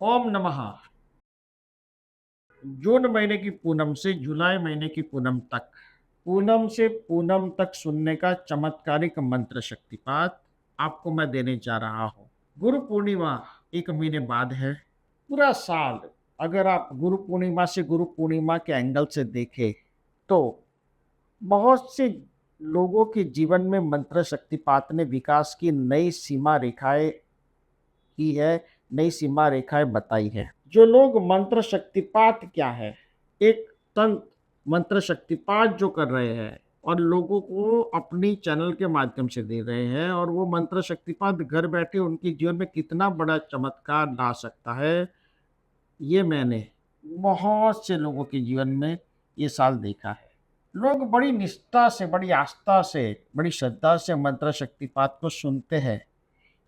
ओम नमः। जून महीने की पूनम से जुलाई महीने की पूनम तक, पूनम से पूनम तक सुनने का चमत्कारिक मंत्र शक्तिपात आपको मैं देने जा रहा हूँ। गुरु पूर्णिमा 1 महीने बाद है। पूरा साल अगर आप गुरु पूर्णिमा से गुरु पूर्णिमा के एंगल से देखें, तो बहुत से लोगों के जीवन में मंत्र शक्तिपात ने विकास की नई सीमा रेखाएँ की है, नई सीमा रेखाएँ बताई है। जो लोग मंत्र शक्तिपात क्या है? एक तंत्र मंत्र शक्तिपात जो कर रहे हैं और लोगों को अपनी चैनल के माध्यम से दे रहे हैं, और वो मंत्र शक्तिपात घर बैठे उनके जीवन में कितना बड़ा चमत्कार ला सकता है, ये मैंने बहुत से लोगों के जीवन में ये साल देखा है। लोग बड़ी निष्ठा से, बड़ी आस्था से, बड़ी श्रद्धा से मंत्र शक्तिपात को सुनते हैं।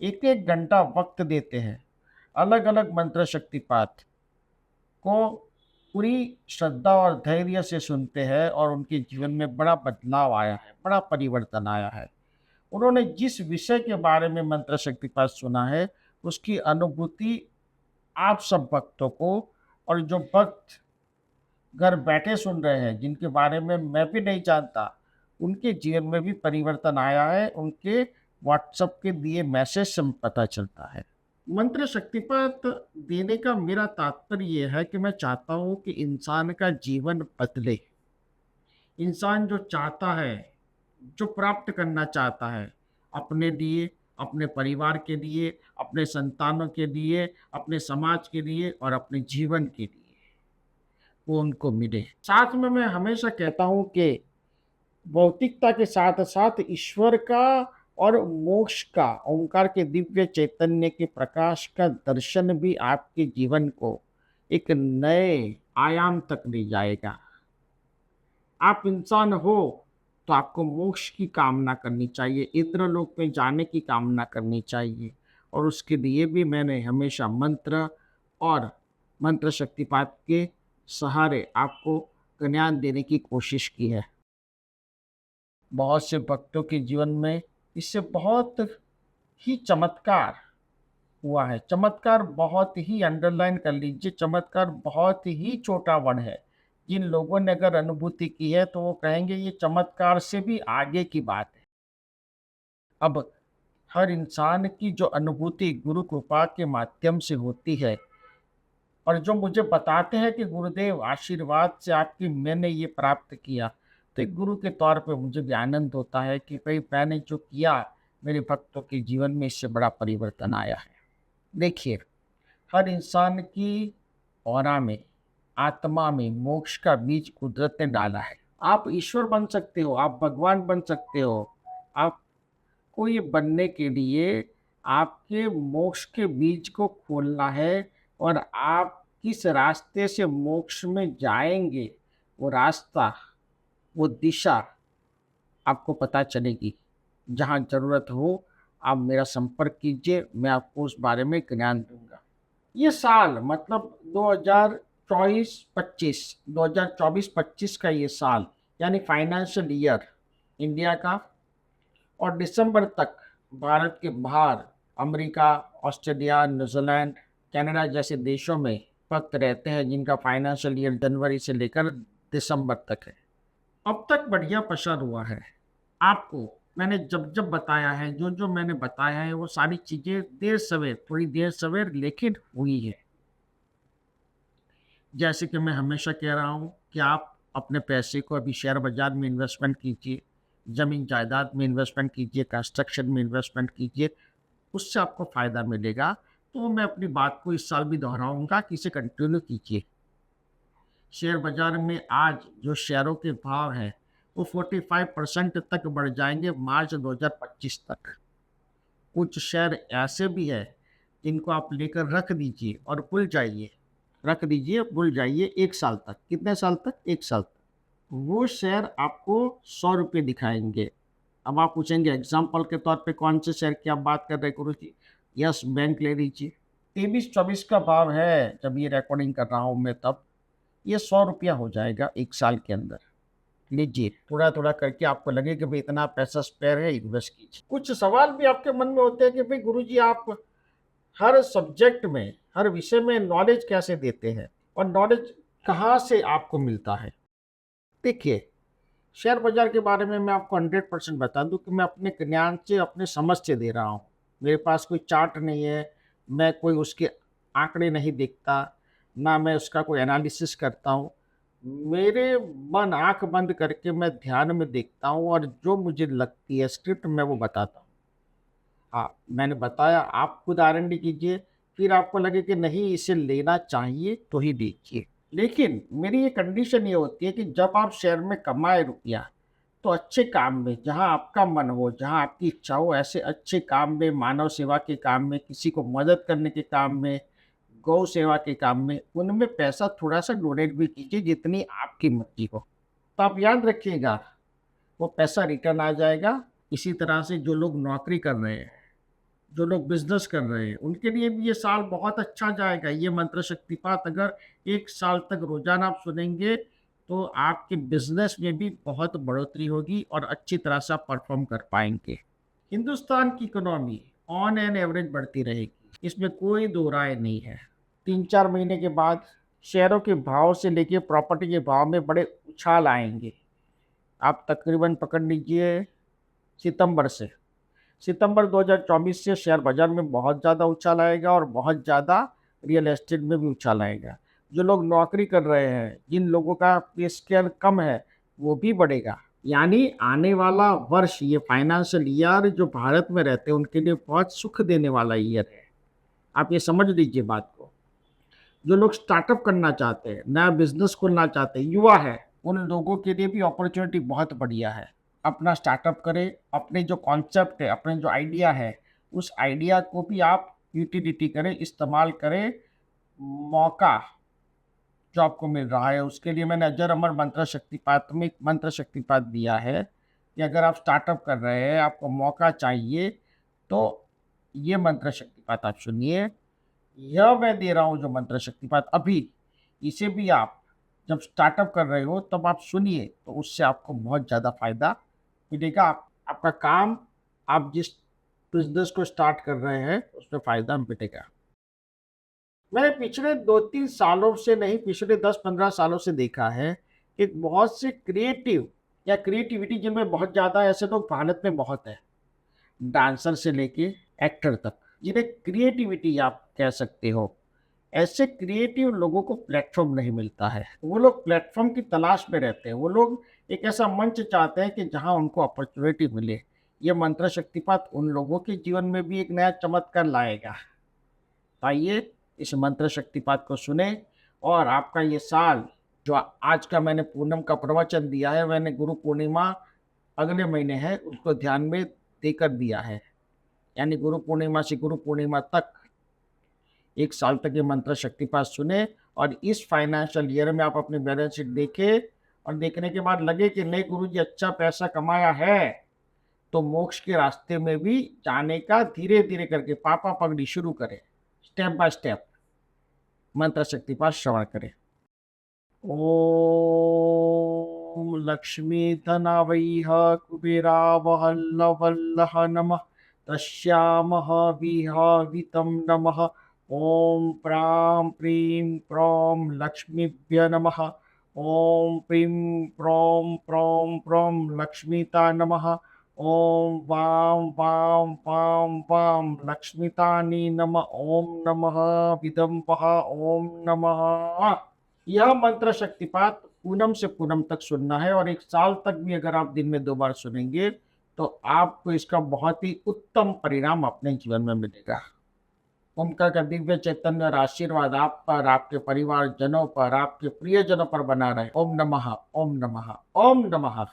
एक-एक घंटा वक़्त देते हैं। अलग-अलग मंत्र शक्तिपात को पूरी श्रद्धा और धैर्य से सुनते हैं, और उनके जीवन में बड़ा बदलाव आया है, बड़ा परिवर्तन आया है। उन्होंने जिस विषय के बारे में मंत्र शक्तिपात सुना है, उसकी अनुभूति आप सब भक्तों को, और जो भक्त घर बैठे सुन रहे हैं, जिनके बारे में मैं भी नहीं जानता, उनके जीवन में भी परिवर्तन आया है। उनके व्हाट्सएप के दिए मैसेज से पता चलता है। मंत्र शक्तिपात देने का मेरा तात्पर्य ये है कि मैं चाहता हूँ कि इंसान का जीवन बदले। इंसान जो चाहता है, जो प्राप्त करना चाहता है, अपने लिए, अपने परिवार के लिए, अपने संतानों के लिए, अपने समाज के लिए और अपने जीवन के लिए, वो उनको मिले। साथ में मैं हमेशा कहता हूँ कि भौतिकता के साथ-साथ ईश्वर का और मोक्ष का, ओंकार के दिव्य चैतन्य के प्रकाश का दर्शन भी आपके जीवन को एक नए आयाम तक ले जाएगा। आप इंसान हो, तो आपको मोक्ष की कामना करनी चाहिए, इंद्रलोक में जाने की कामना करनी चाहिए, और उसके लिए भी मैंने हमेशा मंत्र और मंत्र शक्तिपात के सहारे आपको ज्ञान देने की कोशिश की है। बहुत से भक्तों के जीवन में इससे बहुत ही चमत्कार हुआ है। चमत्कार बहुत ही, अंडरलाइन कर लीजिए, चमत्कार बहुत ही छोटा वर्ड है। जिन लोगों ने अगर अनुभूति की है, तो वो कहेंगे ये चमत्कार से भी आगे की बात है। अब हर इंसान की जो अनुभूति गुरु कृपा के माध्यम से होती है, और जो मुझे बताते हैं कि गुरुदेव आशीर्वाद से आपकी मैंने ये प्राप्त किया, तो एक गुरु के तौर पे मुझे भी आनंद होता है कि भाई मैंने जो किया, मेरे भक्तों के जीवन में इससे बड़ा परिवर्तन आया है। देखिए, हर इंसान की ऑरा में, आत्मा में मोक्ष का बीज कुदरत ने डाला है। आप ईश्वर बन सकते हो, आप भगवान बन सकते हो। आपको ये बनने के लिए आपके मोक्ष के बीज को खोलना है, और आप किस रास्ते से मोक्ष में जाएँगे, वो रास्ता, वो दिशा आपको पता चलेगी। जहाँ ज़रूरत हो, आप मेरा संपर्क कीजिए, मैं आपको उस बारे में ज्ञान दूँगा। ये साल मतलब 2024-25, 2024-25 का ये साल, यानी फाइनेंशियल ईयर इंडिया का, और दिसंबर तक भारत के बाहर अमेरिका, ऑस्ट्रेलिया, न्यूजीलैंड, कनाडा जैसे देशों में भक्त रहते हैं, जिनका फाइनेंशियल ईयर जनवरी से लेकर दिसंबर तक है। अब तक बढ़िया प्रसार हुआ है। आपको मैंने जब-जब बताया है, जो-जो मैंने बताया है, वो सारी चीज़ें देर सवेर, थोड़ी देर सवेर लेकिन हुई है। जैसे कि मैं हमेशा कह रहा हूँ कि आप अपने पैसे को अभी शेयर बाज़ार में इन्वेस्टमेंट कीजिए, ज़मीन जायदाद में इन्वेस्टमेंट कीजिए, कंस्ट्रक्शन में इन्वेस्टमेंट कीजिए, उससे आपको फ़ायदा मिलेगा। तो मैं अपनी बात को इस साल भी दोहराऊँगा कि इसे कंटिन्यू कीजिए। शेयर बाज़ार में आज जो शेयरों के भाव हैं, वो 45% तक बढ़ जाएँगे मार्च 2025 तक। कुछ शेयर ऐसे भी हैं, जिनको आप लेकर रख दीजिए और भूल जाइए। रख दीजिए, भूल जाइए 1 साल तक। कितने साल तक? 1 साल तक। वो शेयर आपको ₹100 दिखाएँगे। अब आप पूछेंगे एग्ज़ाम्पल के तौर पे कौन से शेयर की आप बात कर रहे हैं गुरुजी? यस बैंक ले लीजिए। 23-24 का भाव है जब ये रिकॉर्डिंग कर रहा हूँ मैं तब। ये ₹100 हो जाएगा 1 साल के अंदर। लीजिए, थोड़ा-थोड़ा करके आपको लगे कि भई इतना पैसा स्पेयर है, इन्वेस्ट कीजिए। कुछ सवाल भी आपके मन में होते हैं कि भई गुरुजी आप हर सब्जेक्ट में, हर विषय में नॉलेज कैसे देते हैं और नॉलेज कहाँ से आपको मिलता है। देखिए, शेयर बाज़ार के बारे में मैं आपको 100% बता दूँ कि मैं अपने ज्ञान से, अपने समझ से दे रहा हूँ। मेरे पास कोई चार्ट नहीं है, मैं कोई उसके आंकड़े नहीं देखता, ना मैं उसका कोई एनालिसिस करता हूँ। मेरे मन आँख बंद करके मैं ध्यान में देखता हूँ और जो मुझे लगती है स्क्रिप्ट मैं वो बताता हूँ। हाँ, मैंने बताया, आप खुद आर&डी कीजिए, फिर आपको लगे कि नहीं इसे लेना चाहिए तो ही लीजिए। लेकिन मेरी ये कंडीशन ये होती है कि जब आप शेयर में कमाए रुपया, तो अच्छे काम में, जहाँ आपका मन हो, जहाँ आपकी इच्छा हो, ऐसे अच्छे काम में, मानव सेवा के काम में, किसी को मदद करने के काम में, गौ सेवा के काम में, उनमें पैसा थोड़ा-सा डोनेट भी कीजिए जितनी आपकी मर्ज़ी हो। तो आप याद रखिएगा, वो पैसा रिटर्न आ जाएगा। इसी तरह से जो लोग नौकरी कर रहे हैं, जो लोग बिज़नेस कर रहे हैं, उनके लिए भी ये साल बहुत अच्छा जाएगा। ये मंत्र शक्तिपात अगर 1 साल तक रोज़ाना आप सुनेंगे, तो आपके बिज़नेस में भी बहुत बढ़ोतरी होगी और अच्छी तरह से आप परफ़ॉर्म कर पाएँगे। हिंदुस्तान की इकोनॉमी ऑन एन एवरेज बढ़ती रहेगी, इसमें कोई दो राय नहीं है। 3-4 महीने के बाद शेयरों के भाव से लेके प्रॉपर्टी के भाव में बड़े उछाल आएँगे। आप तकरीबन पकड़ लीजिए सितंबर से। सितंबर 2024 से शेयर बाज़ार में बहुत ज़्यादा उछाल आएगा और बहुत ज़्यादा रियल एस्टेट में भी उछाल आएगा। जो लोग नौकरी कर रहे हैं, जिन लोगों का पे स्केल कम है, वो भी बढ़ेगा। यानी आने वाला वर्ष, ये फाइनेंशियल ईयर जो भारत में रहते हैं, उनके लिए बहुत सुख देने वाला ईयर है। आप ये समझ लीजिए बात को। जो लोग स्टार्टअप करना चाहते हैं, नया बिज़नेस खोलना चाहते हैं, युवा है, उन लोगों के लिए भी अपॉर्च्युनिटी बहुत बढ़िया है। अपना स्टार्टअप करें, अपने जो कॉन्सेप्ट है, अपने जो आइडिया है, उस आइडिया को भी आप यूटिलिटी करें, इस्तेमाल करें। मौका जो आपको मिल रहा है, उसके लिए मैंने अजर अमर मंत्र शक्तिपात में एक मंत्र शक्तिपात दिया है कि अगर आप स्टार्टअप कर रहे हैं, आपको मौका चाहिए, तो ये मंत्र शक्तिपात आप सुनिए। यह मैं दे रहा हूँ जो मंत्र शक्तिपात अभी, इसे भी आप जब स्टार्टअप कर रहे हो तब आप सुनिए, तो उससे आपको बहुत ज़्यादा फ़ायदा मिलेगा। आपका काम, आप जिस बिज़नेस को स्टार्ट कर रहे हैं, उसमें फ़ायदा मिलेगा। मैंने पिछले 2-3 सालों से नहीं, पिछले 10-15 सालों से देखा है कि बहुत से क्रिएटिव या क्रिएटिविटी जिनमें बहुत ज़्यादा, ऐसे लोग भारत में बहुत हैं। डांसर से लेके एक्टर तक, जिन्हें क्रिएटिविटी आप कह सकते हो। ऐसे क्रिएटिव लोगों को प्लेटफ़ॉर्म नहीं मिलता है। वो लोग प्लेटफ़ॉर्म की तलाश में रहते हैं। वो लोग एक ऐसा मंच चाहते हैं कि जहाँ उनको अपॉर्च्युनिटी मिले। ये मंत्र शक्तिपात उन लोगों के जीवन में भी एक नया चमत्कार लाएगा। तो आइए इस मंत्र शक्तिपात को सुने और आपका ये साल, जो आज का मैंने पूनम का प्रवचन दिया है, मैंने गुरु पूर्णिमा अगले महीने है, उसको ध्यान में देकर दिया है। यानी गुरु पूर्णिमा से गुरु पूर्णिमा तक 1 साल तक ये मंत्र शक्तिपात सुने और इस फाइनेंशियल ईयर में आप अपनी बैलेंस शीट देखें और देखने के बाद लगे कि नहीं गुरुजी अच्छा पैसा कमाया है, तो मोक्ष के रास्ते में भी जाने का धीरे-धीरे करके पापा पगड़ी शुरू करें। स्टेप बाय स्टेप मंत्र शक्तिपात श्रवण करें। ओम लक्ष्मी धनावैः कुबेरावः लवल्लः नमः तस्यामः विहावितं नमः। ओम प्रां प्रीं प्रौं लक्ष्मीभ्य नमः। ओम प्रीं प्रौं प्रौं प्रौं लक्ष्मीता नमः। ओम वां वां पां पां लक्ष्मीतानि नमः। ओम नमः विदम्बः। ओम नमः। यह मंत्र शक्तिपात पूनम से पूनम तक सुनना है और 1 साल तक भी अगर आप दिन में 2 बार सुनेंगे, तो आपको इसका बहुत ही उत्तम परिणाम अपने जीवन में मिलेगा। उनका का दिव्य चैतन्य और आशीर्वाद आप पर, आपके परिवारजनों पर, आपके प्रियजनों पर बना रहे। ओम नमः, ओम नमः, ओम नमः।